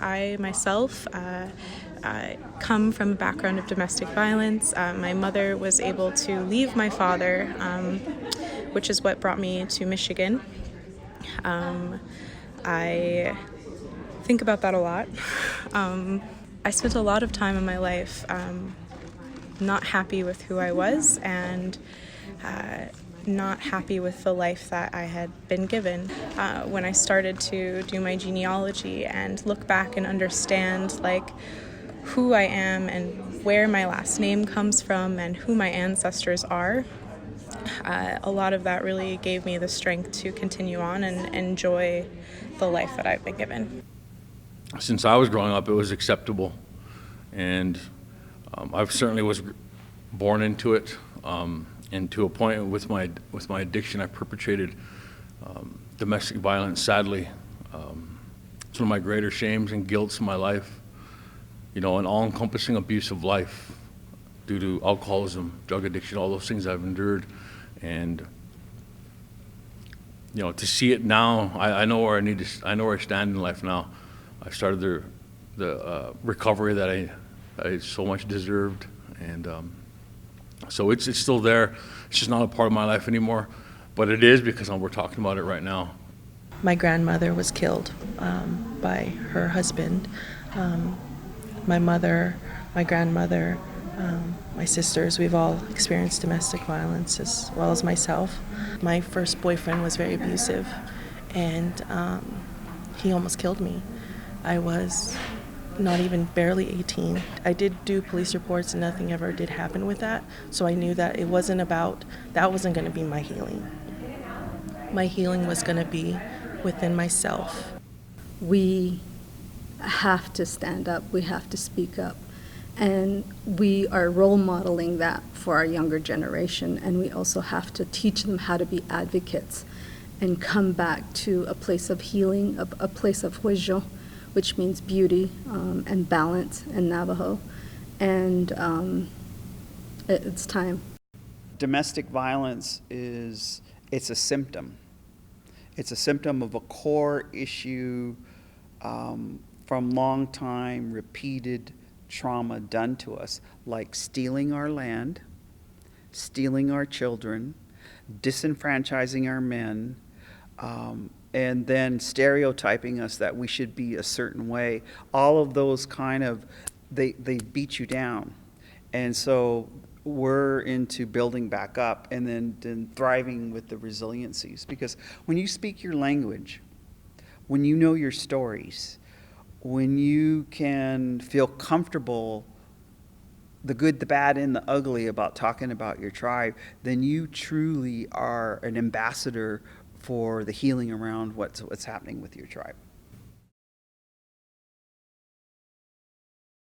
I myself come from a background of domestic violence. My mother was able to leave my father, which is what brought me to Michigan. I think about that a lot. I spent a lot of time in my life not happy with who I was and not happy with the life that I had been given. When I started to do my genealogy and look back and understand who I am and where my last name comes from and who my ancestors are, a lot of that really gave me the strength to continue on and enjoy the life that I've been given. Since I was growing up, it was acceptable, and I certainly was born into it. And to a point with my addiction, I perpetrated domestic violence. Sadly, it's one of my greater shames and guilts in my life. You know, an all-encompassing abuse of life due to alcoholism, drug addiction, all those things I've endured, and you know, to see it now, I know where I know where I stand in life now. I started the recovery that I so much deserved, and so it's still there. It's just not a part of my life anymore, but it is because we're talking about it right now. My grandmother was killed by her husband. My mother, my grandmother, my sisters, we've all experienced domestic violence as well as myself. My first boyfriend was very abusive, and he almost killed me. I was not even barely 18. I did do police reports and nothing ever did happen with that, so I knew that that wasn't going to be my healing. My healing was going to be within myself. We have to stand up, we have to speak up, and we are role modeling that for our younger generation, and we also have to teach them how to be advocates and come back to a place of healing, a place of huejo, which means beauty and balance in Navajo, and it's time. Domestic violence it's a symptom. It's a symptom of a core issue from long time repeated trauma done to us, like stealing our land, stealing our children, disenfranchising our men, and then stereotyping us that we should be a certain way. All of those they beat you down. And so we're into building back up and then thriving with the resiliencies. Because when you speak your language, when you know your stories, when you can feel comfortable, the good, the bad, and the ugly about talking about your tribe, then you truly are an ambassador for the healing around what's happening with your tribe.